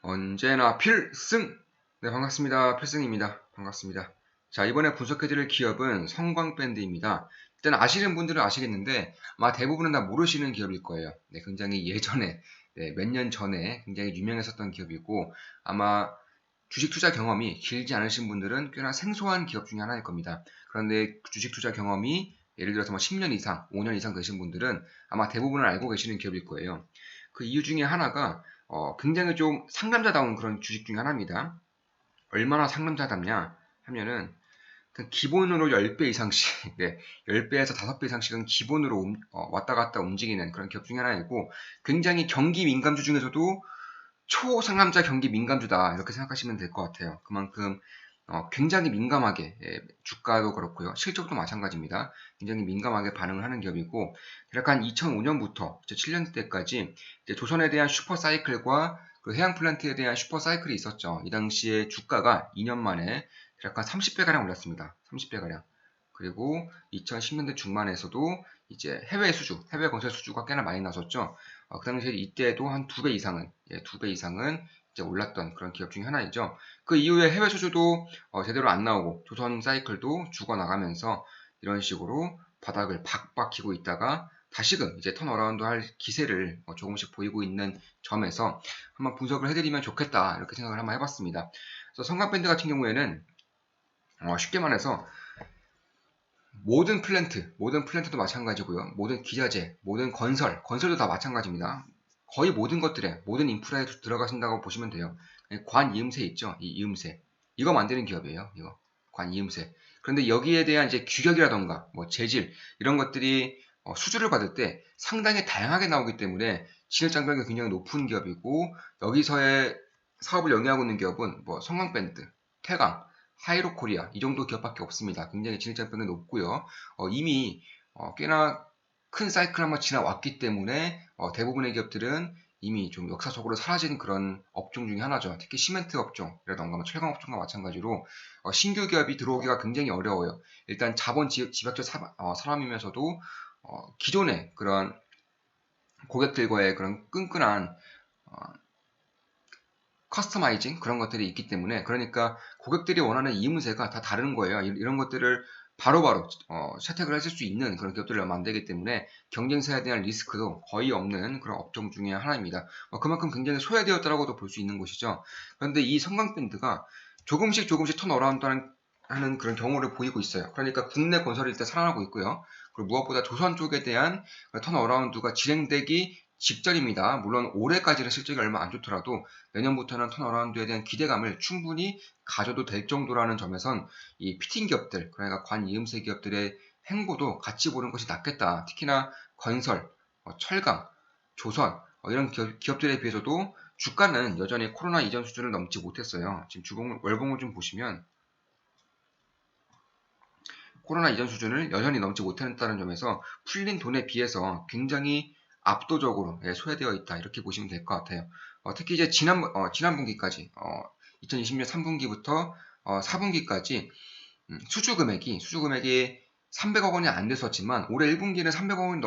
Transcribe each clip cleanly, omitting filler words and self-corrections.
언제나 필승! 네, 반갑습니다. 필승입니다. 반갑습니다. 자, 이번에 분석해드릴 기업은 성광밴드입니다. 일단 아시는 분들은 아시겠는데, 아마 대부분은 다 모르시는 기업일 거예요. 네, 굉장히 예전에, 몇 년 전에 굉장히 유명했었던 기업이고, 아마 주식 투자 경험이 길지 않으신 분들은 꽤나 생소한 기업 중에 하나일 겁니다. 그런데 주식 투자 경험이 예를 들어서 뭐 10년 이상, 5년 이상 되신 분들은 아마 대부분을 알고 계시는 기업일 거예요. 그 이유 중에 하나가 굉장히 좀 상남자다운 그런 주식 중에 하나입니다. 얼마나 상남자답냐 하면은 그 기본으로 10배 이상씩, 네, 10배에서 5배 이상씩은 기본으로 왔다 갔다 움직이는 그런 기업 중에 하나이고, 굉장히 경기 민감주 중에서도 초상남자 경기 민감주다 이렇게 생각하시면 될 것 같아요. 그만큼 굉장히 민감하게, 주가도 그렇고요, 실적도 마찬가지입니다. 굉장히 민감하게 반응을 하는 기업이고, 대략 한 2005년부터 7년 때까지 조선에 대한 슈퍼 사이클과 그 해양 플란트에 대한 슈퍼 사이클이 있었죠. 이 당시에 주가가 2년 만에 대략 한 30배 가량 올랐습니다. 30배 가량. 그리고 2010년대 중반에서도 이제 해외 건설 수주가 꽤나 많이 나섰죠. 그 당시에 이때도 한 2배 이상은, 2배 이상은 이제 올랐던 그런 기업 중에 하나이죠. 그 이후에 해외 수주도 제대로 안 나오고 조선 사이클도 죽어나가면서 이런 식으로 바닥을 박박 기고 있다가 다시금 이제 턴어라운드 할 기세를 조금씩 보이고 있는 점에서 한번 분석을 해드리면 좋겠다 이렇게 생각을 한번 해봤습니다. 그래서 성광밴드 같은 경우에는 쉽게 말해서 모든 플랜트도 마찬가지고요. 모든 기자재, 모든 건설도 다 마찬가지입니다. 거의 모든 것들에, 모든 인프라에 들어가신다고 보시면 돼요. 관이음새 있죠? 이 이음새. 이거 만드는 기업이에요. 이거. 관이음새. 그런데 여기에 대한 이제 규격이라던가, 뭐 재질, 이런 것들이 수주를 받을 때 상당히 다양하게 나오기 때문에 진입장벽이 굉장히 높은 기업이고, 여기서의 사업을 영위하고 있는 기업은 뭐 성광밴드, 태강, 하이로코리아 이 정도 기업밖에 없습니다. 굉장히 진입장벽이 높고요. 이미 꽤나 큰 사이클 한번 지나왔기 때문에 대부분의 기업들은 이미 좀 역사적으로 사라진 그런 업종 중에 하나죠. 특히 시멘트 업종이라던가 뭐 철강 업종과 마찬가지로 신규 기업이 들어오기가 굉장히 어려워요. 일단 자본 집약적 사람이면서도 기존의 그런 고객들과의 그런 끈끈한 커스터마이징 그런 것들이 있기 때문에, 그러니까 고객들이 원하는 이음새가 다 다른 거예요. 이런 것들을 바로바로 채택을 하실 수 있는 그런 기업들을 만들기 때문에 경쟁사에 대한 리스크도 거의 없는 그런 업종 중에 하나입니다. 그만큼 굉장히 소외되었다라고도 볼 수 있는 것이죠. 그런데 이 성광밴드가 조금씩 턴어라운드 하는 그런 경우를 보이고 있어요. 그러니까 국내 건설이 일단 살아나고 있고요. 그리고 무엇보다 조선 쪽에 대한 턴어라운드가 진행되기 직전입니다. 물론 올해까지는 실적이 얼마 안 좋더라도 내년부터는 턴어라운드에 대한 기대감을 충분히 가져도 될 정도라는 점에선 이 피팅 기업들, 그러니까 관이음새 기업들의 행보도 같이 보는 것이 낫겠다. 특히나 건설, 철강, 조선 이런 기업들에 비해서도 주가는 여전히 코로나 이전 수준을 넘지 못했어요. 지금 월봉을 좀 보시면 코로나 이전 수준을 여전히 넘지 못했다는 점에서 풀린 돈에 비해서 굉장히 압도적으로 소외되어 있다 이렇게 보시면 될 것 같아요. 특히 이제 지난 분기까지 2020년 3분기부터 4분기까지 수주 금액이 300억 원이 안 됐었지만 올해 1분기는 300억 원이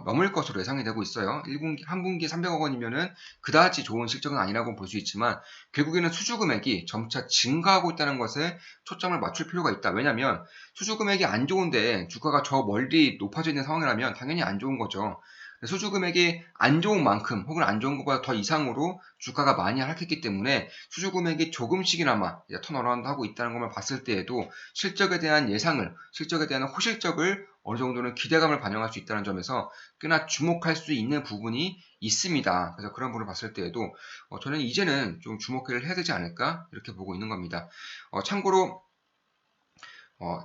넘을 것으로 예상이 되고 있어요. 한 분기에 300억 원이면은 그다지 좋은 실적은 아니라고 볼 수 있지만 결국에는 수주 금액이 점차 증가하고 있다는 것에 초점을 맞출 필요가 있다. 왜냐하면 수주 금액이 안 좋은데 주가가 저 멀리 높아져 있는 상황이라면 당연히 안 좋은 거죠. 수주 금액이 안 좋은 만큼 혹은 안 좋은 것보다 더 이상으로 주가가 많이 하락했기 때문에 수주 금액이 조금씩이나마 턴어라운드 하고 있다는 것만 봤을 때에도 실적에 대한 호실적을 어느 정도는 기대감을 반영할 수 있다는 점에서 꽤나 주목할 수 있는 부분이 있습니다. 그래서 그런 부분을 봤을 때에도 저는 이제는 좀 주목을 해야 되지 않을까 이렇게 보고 있는 겁니다. 참고로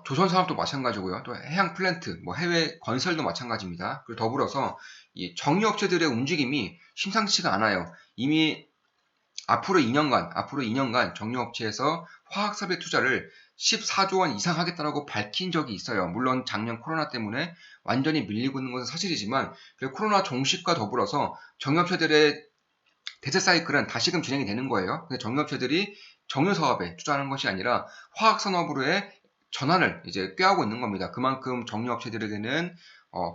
조선 산업도 마찬가지고요. 또 해양 플랜트, 뭐 해외 건설도 마찬가지입니다. 그리고 더불어서 이 정유업체들의 움직임이 심상치가 않아요. 이미 앞으로 2년간 정유업체에서 화학사업에 투자를 14조 원 이상 하겠다라고 밝힌 적이 있어요. 물론 작년 코로나 때문에 완전히 밀리고 있는 것은 사실이지만 코로나 종식과 더불어서 정유업체들의 대세 사이클은 다시금 진행이 되는 거예요. 근데 정유업체들이 정유 사업에 투자하는 것이 아니라 화학 산업으로의 전환을 이제 꾀하고 있는 겁니다. 그만큼 정유업체들에게는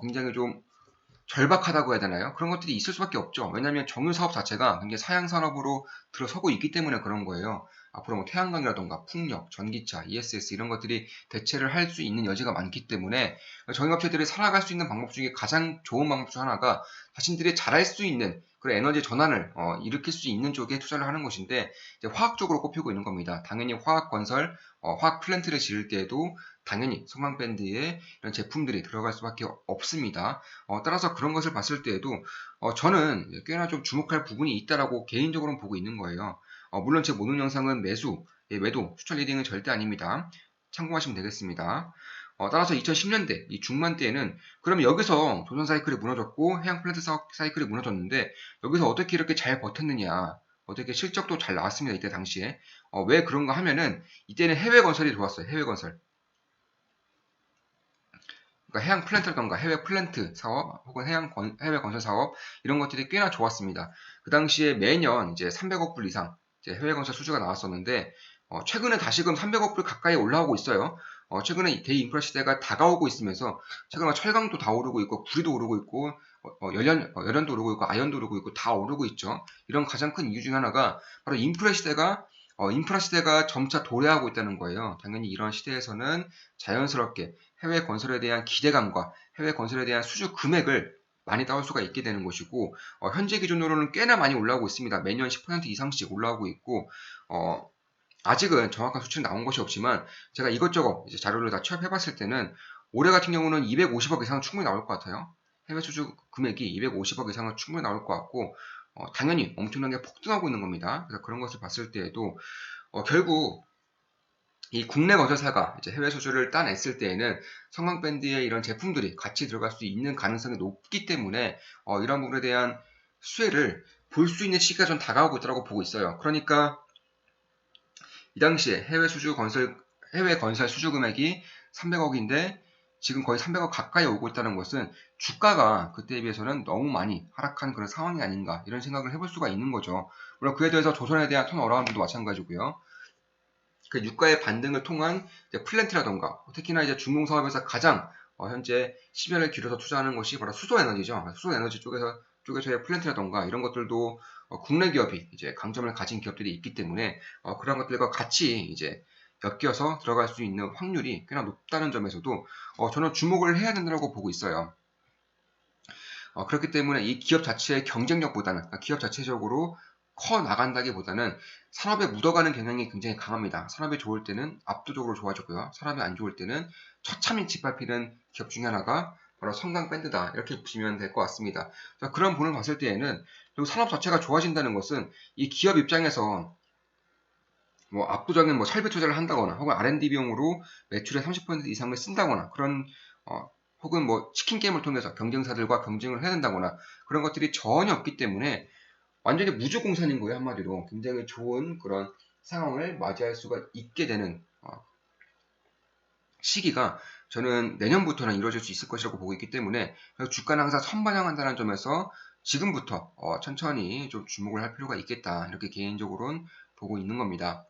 굉장히 좀 절박하다고 해야 되나요? 그런 것들이 있을 수밖에 없죠. 왜냐하면 정유 사업 자체가 굉장히 사양 산업으로 들어서고 있기 때문에 그런 거예요. 앞으로 뭐 태양광이라던가 풍력, 전기차, ESS 이런 것들이 대체를 할 수 있는 여지가 많기 때문에 정유업체들이 살아갈 수 있는 방법 중에 가장 좋은 방법 중 하나가 자신들이 잘할 수 있는 그런 에너지 전환을 일으킬 수 있는 쪽에 투자를 하는 것인데 이제 화학 쪽으로 꼽히고 있는 겁니다. 당연히 화학 건설, 화학 플랜트를 지을 때에도 당연히 성광밴드에 이런 제품들이 들어갈 수밖에 없습니다. 따라서 그런 것을 봤을 때에도 저는 꽤나 좀 주목할 부분이 있다라고 개인적으로는 보고 있는 거예요. 물론 제 모든 영상은 매수, 매도, 추천 리딩은 절대 아닙니다. 참고하시면 되겠습니다. 따라서 2010년대, 이 중반대에는 그러면 여기서 조선 사이클이 무너졌고 해양 플랜트 사이클이 무너졌는데 여기서 어떻게 이렇게 잘 버텼느냐, 어떻게 실적도 잘 나왔습니다. 이때 당시에. 왜 그런가 하면은 이때는 해외 건설이 좋았어요. 해외 건설. 그러니까 해양 플랜트라던가 해외 플랜트 사업 혹은 해외 건설 사업 이런 것들이 꽤나 좋았습니다. 그 당시에 매년 이제 300억 불 이상 이제 해외 건설 수주가 나왔었는데 최근에 다시금 300억 불 가까이 올라오고 있어요. 최근에 대인프라 시대가 다가오고 있으면서 최근에 철강도 다 오르고 있고 구리도 오르고 있고 열연도 오르고 있고 아연도 오르고 있고 다 오르고 있죠. 이런 가장 큰 이유 중에 하나가 바로 인프라 시대가 점차 도래하고 있다는 거예요. 당연히 이런 시대에서는 자연스럽게 해외 건설에 대한 기대감과 해외 건설에 대한 수주 금액을 많이 따올 수가 있게 되는 것이고 현재 기준으로는 꽤나 많이 올라오고 있습니다. 매년 10% 이상씩 올라오고 있고 아직은 정확한 수치는 나온 것이 없지만 제가 이것저것 이제 자료를 다 취합해봤을 때는 올해 같은 경우는 250억 이상은 충분히 나올 것 같아요. 해외 수주 금액이 250억 이상은 충분히 나올 것 같고 당연히 엄청나게 폭등하고 있는 겁니다. 그래서 그런 것을 봤을 때에도 결국 이 국내 건설사가 이제 해외 수주를 따냈을 때에는 성광밴드의 이런 제품들이 같이 들어갈 수 있는 가능성이 높기 때문에 이런 부분에 대한 수혜를 볼 수 있는 시기가 좀 다가오고 있다고 보고 있어요. 그러니까 이 당시에 해외 건설 수주 금액이 300억인데 지금 거의 300억 가까이 오고 있다는 것은 주가가 그때에 비해서는 너무 많이 하락한 그런 상황이 아닌가 이런 생각을 해볼 수가 있는 거죠. 물론 그에 대해서 조선에 대한 턴어라운드도 마찬가지고요. 그 유가의 반등을 통한 플랜트라던가 특히나 이제 중공 사업에서 가장 현재 시간을 길어서 투자하는 것이 바로 수소 에너지죠. 수소 에너지 쪽에서의 플랜트라던가 이런 것들도 국내 기업이 이제 강점을 가진 기업들이 있기 때문에 그런 것들과 같이 이제 엮여서 들어갈 수 있는 확률이 꽤나 높다는 점에서도 저는 주목을 해야 된다고 보고 있어요. 그렇기 때문에 이 기업 자체의 경쟁력보다는 그러니까 기업 자체적으로 커 나간다기보다는 산업에 묻어가는 경향이 굉장히 강합니다. 산업이 좋을 때는 압도적으로 좋아졌고요. 산업이 안 좋을 때는 처참히 짓밟히는 기업 중에 하나가 바로 성강밴드다. 이렇게 보시면 될 것 같습니다. 그런 부분을 봤을 때에는 그리고 산업 자체가 좋아진다는 것은 이 기업 입장에서 뭐 압도적인 뭐 설비 투자를 한다거나 혹은 R&D 비용으로 매출의 30% 이상을 쓴다거나 그런 혹은 뭐 치킨 게임을 통해서 경쟁사들과 경쟁을 해야 된다거나 그런 것들이 전혀 없기 때문에 완전히 무주공산인 거예요. 한마디로 굉장히 좋은 그런 상황을 맞이할 수가 있게 되는 시기가 저는 내년부터는 이루어질 수 있을 것이라고 보고 있기 때문에 주가는 항상 선반영한다는 점에서 지금부터 천천히 좀 주목을 할 필요가 있겠다 이렇게 개인적으로는 보고 있는 겁니다.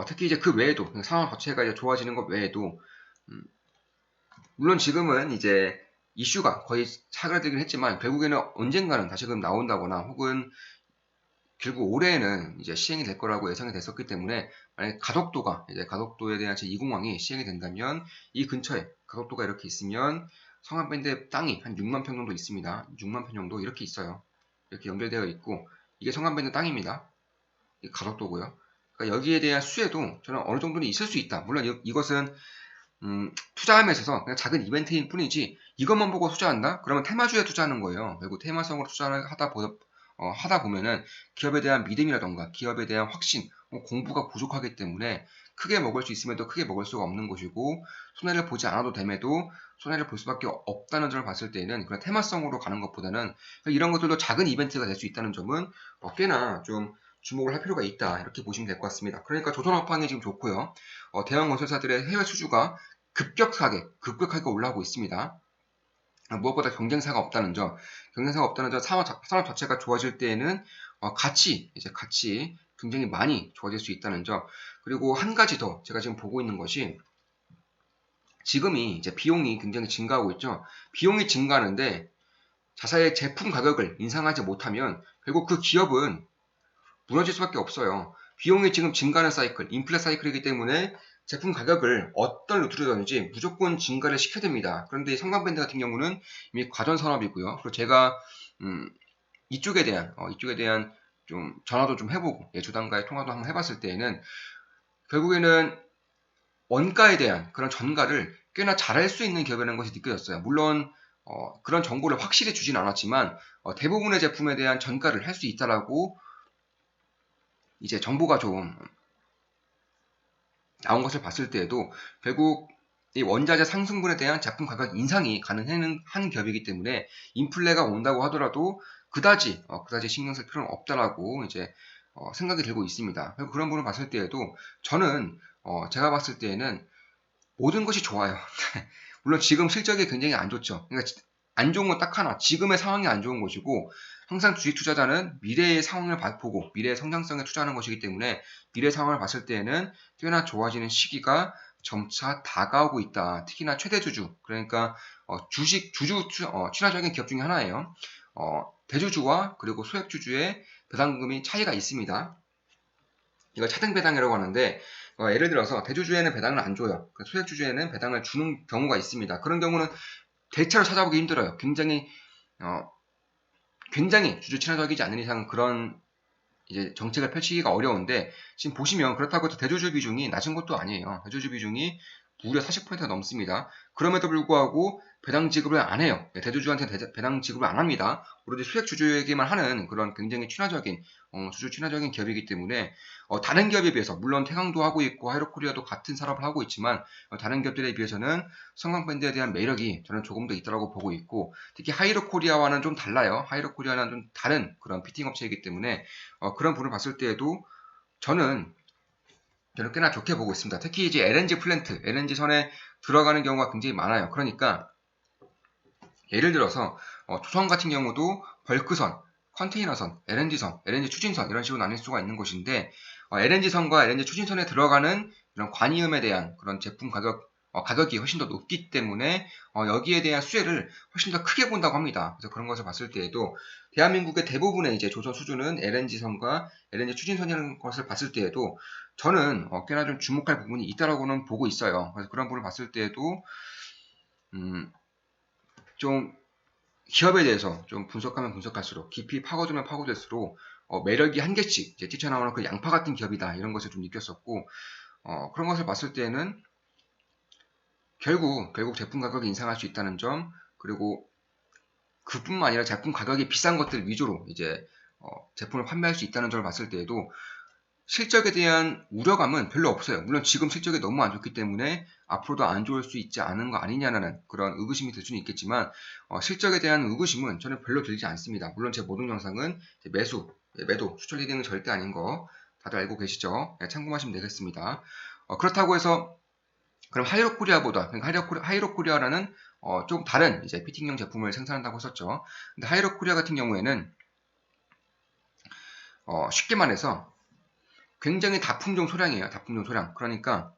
특히 이제 그 외에도 상황 자체가 이제 좋아지는 것 외에도 물론 지금은 이제 이슈가 거의 사그라들긴 했지만 결국에는 언젠가는 다시금 나온다거나 혹은 결국 올해에는 이제 시행이 될 거라고 예상이 됐었기 때문에 만약에 가덕도에 대한 제2공항이 시행이 된다면 이 근처에 가덕도가 이렇게 있으면 성암밴드 땅이 한 6만 평 정도 있습니다. 6만 평 정도 이렇게 있어요. 이렇게 연결되어 있고 이게 성암밴드 땅입니다. 이 가덕도고요. 그러니까 여기에 대한 수혜도 저는 어느 정도는 있을 수 있다. 물론 이것은 투자함에 있어서 그냥 작은 이벤트일 뿐이지 이것만 보고 투자한다? 그러면 테마주에 투자하는 거예요. 결국 테마성으로 투자를 하다 보면은 기업에 대한 믿음이라던가 기업에 대한 확신, 공부가 부족하기 때문에 크게 먹을 수 있음에도 크게 먹을 수가 없는 것이고 손해를 보지 않아도 됨에도 손해를 볼 수밖에 없다는 점을 봤을 때에는 그런 테마성으로 가는 것보다는 이런 것들도 작은 이벤트가 될 수 있다는 점은 꽤나 좀 주목을 할 필요가 있다 이렇게 보시면 될 것 같습니다. 그러니까 조선업황이 지금 좋고요. 대형 건설사들의 해외 수주가 급격하게 올라오고 있습니다. 무엇보다 경쟁사가 없다는 점, 산업 자체가 좋아질 때에는 같이 굉장히 많이 좋아질 수 있다는 점, 그리고 한 가지 더 제가 지금 보고 있는 것이 지금이 이제 비용이 굉장히 증가하고 있죠. 비용이 증가하는데 자사의 제품 가격을 인상하지 못하면 결국 그 기업은 무너질 수밖에 없어요. 비용이 지금 증가하는 사이클, 인플레 사이클이기 때문에 제품 가격을 어떤 루트로든지 무조건 증가를 시켜야 됩니다. 그런데 성광밴드 같은 경우는 이미 과전 산업이고요. 그리고 제가 이쪽에 대한 좀 전화도 좀 해보고 주당과의 통화도 한번 해봤을 때에는 결국에는 원가에 대한 그런 전가를 꽤나 잘할 수 있는 기업이라는 것이 느껴졌어요. 물론 그런 정보를 확실히 주진 않았지만 대부분의 제품에 대한 전가를 할 수 있다라고 이제 정보가 좀 나온 것을 봤을 때에도 결국 이 원자재 상승분에 대한 제품 가격 인상이 가능한 한 기업이기 때문에 인플레가 온다고 하더라도 그다지 신경 쓸 필요는 없다라고 이제 생각이 들고 있습니다. 그런 부분을 봤을 때에도 저는 제가 봤을 때에는 모든 것이 좋아요. 물론 지금 실적이 굉장히 안 좋죠. 그러니까 안 좋은 건 딱 하나, 지금의 상황이 안 좋은 것이고 항상 주식 투자자는 미래의 상황을 보고 미래의 성장성에 투자하는 것이기 때문에 미래 상황을 봤을 때에는 꽤나 좋아지는 시기가 점차 다가오고 있다. 특히나 최대주주, 그러니까 친화적인 기업 중에 하나예요. 대주주와 그리고 소액주주의 배당금이 차이가 있습니다. 이걸 차등 배당이라고 하는데 예를 들어서 대주주에는 배당을 안 줘요. 소액주주에는 배당을 주는 경우가 있습니다. 그런 경우는 대체로 찾아보기 힘들어요. 굉장히 주주 친화적이지 않은 이상 그런 이제 정책을 펼치기가 어려운데 지금 보시면 그렇다고 해서 대주주 비중이 낮은 것도 아니에요. 대주주 비중이 무려 40%가 넘습니다. 그럼에도 불구하고 배당 지급을 안 해요. 대주주한테 배당 지급을 안 합니다. 오로지 수액 주주에게만 하는 그런 굉장히 친화적인 주주 친화적인 기업이기 때문에 다른 기업에 비해서 물론 태광도 하고 있고 하이로코리아도 같은 산업을 하고 있지만 다른 기업들에 비해서는 성광밴드에 대한 매력이 저는 조금 더 있다고 보고 있고 특히 하이로코리아와는 좀 달라요. 하이로코리아는 좀 다른 그런 피팅 업체이기 때문에 그런 부분을 봤을 때에도 저는 꽤나 좋게 보고 있습니다. 특히 이제 LNG 플랜트, LNG 선에 들어가는 경우가 굉장히 많아요. 그러니까 예를 들어서 조선 같은 경우도 벌크선, 컨테이너선, LNG선, LNG 추진선 이런 식으로 나뉠 수가 있는 것인데 LNG선과 LNG 추진선에 들어가는 이런 관이음에 대한 그런 제품 가격이 훨씬 더 높기 때문에 여기에 대한 수혜를 훨씬 더 크게 본다고 합니다. 그래서 그런 것을 봤을 때에도 대한민국의 대부분의 이제 조선 수주는 LNG선과 LNG 추진선이라는 것을 봤을 때에도 저는 꽤나 좀 주목할 부분이 있다라고는 보고 있어요. 그래서 그런 부분을 봤을 때에도 좀 기업에 대해서 좀 분석하면 분석할수록 깊이 파고들면 파고들수록 매력이 한 개씩 이제 뛰쳐나오는 그 양파 같은 기업이다 이런 것을 좀 느꼈었고 그런 것을 봤을 때는 결국 제품 가격이 인상할 수 있다는 점 그리고 그뿐만 아니라 제품 가격이 비싼 것들 위주로 이제 제품을 판매할 수 있다는 점을 봤을 때에도 실적에 대한 우려감은 별로 없어요. 물론 지금 실적이 너무 안 좋기 때문에 앞으로도 안 좋을 수 있지 않은 거 아니냐는 그런 의구심이 들 수는 있겠지만 실적에 대한 의구심은 저는 별로 들지 않습니다. 물론 제 모든 영상은 매도, 수출 리딩은 절대 아닌 거 다들 알고 계시죠? 네, 참고하시면 되겠습니다. 그렇다고 해서 그럼 하이로코리아보다 그러니까 하이로코리아라는 조금 다른 이제 피팅용 제품을 생산한다고 했었죠. 근데 하이로코리아 같은 경우에는 쉽게 말해서 굉장히 다품종 소량이에요. 다품종 소량. 그러니까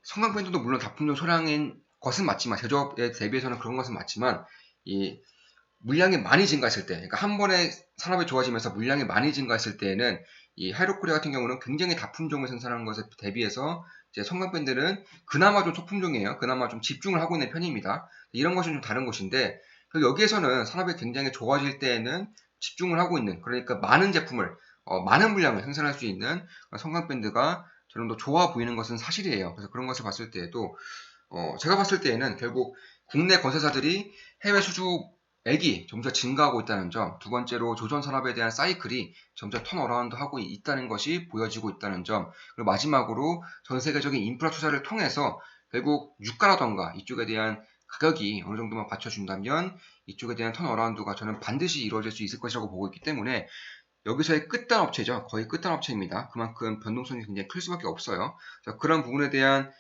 성광밴드도 물론 다품종 소량인 것은 맞지만 제조업에 대비해서는 그런 것은 맞지만 이 물량이 많이 증가했을 때, 그러니까 한 번에 산업이 좋아지면서 물량이 많이 증가했을 때에는 이 하이로코리아 같은 경우는 굉장히 다품종을 생산하는 것에 대비해서 이제 성광밴드는 그나마 좀 소품종이에요. 그나마 좀 집중을 하고 있는 편입니다. 이런 것은 좀 다른 것인데 여기에서는 산업이 굉장히 좋아질 때에는 집중을 하고 있는 그러니까 많은 제품을 많은 물량을 생산할 수 있는 성광밴드가 저는 더 좋아 보이는 것은 사실이에요. 그래서 그런 것을 봤을 때에도 제가 봤을 때에는 결국 국내 건설사들이 해외 수주액이 점차 증가하고 있다는 점, 두 번째로 조선 산업에 대한 사이클이 점차 턴어라운드 하고 있다는 것이 보여지고 있다는 점, 그리고 마지막으로 전 세계적인 인프라 투자를 통해서 결국 유가라던가 이쪽에 대한 가격이 어느 정도만 받쳐준다면 이쪽에 대한 턴어라운드가 저는 반드시 이루어질 수 있을 것이라고 보고 있기 때문에 여기서의 끝단 업체죠. 거의 끝단 업체입니다. 그만큼 변동성이 굉장히 클 수밖에 없어요. 그런 부분에 대한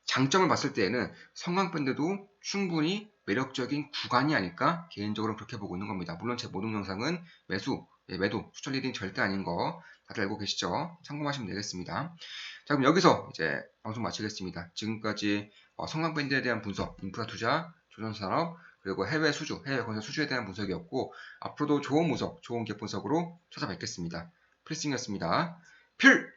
장점을 봤을 때에는 성광밴드도 충분히 매력적인 구간이 아닐까 개인적으로 그렇게 보고 있는 겁니다. 물론 제 모든 영상은 매도 추천 리딩 절대 아닌 거 다들 알고 계시죠? 참고하시면 되겠습니다. 자, 그럼 여기서 이제 방송 마치겠습니다. 지금까지 성광밴드에 대한 분석, 인프라 투자, 조선산업, 그리고 해외 건설 수주에 대한 분석이었고, 앞으로도 좋은 분석, 좋은 갭 분석으로 찾아뵙겠습니다. 필승이었습니다. 필승!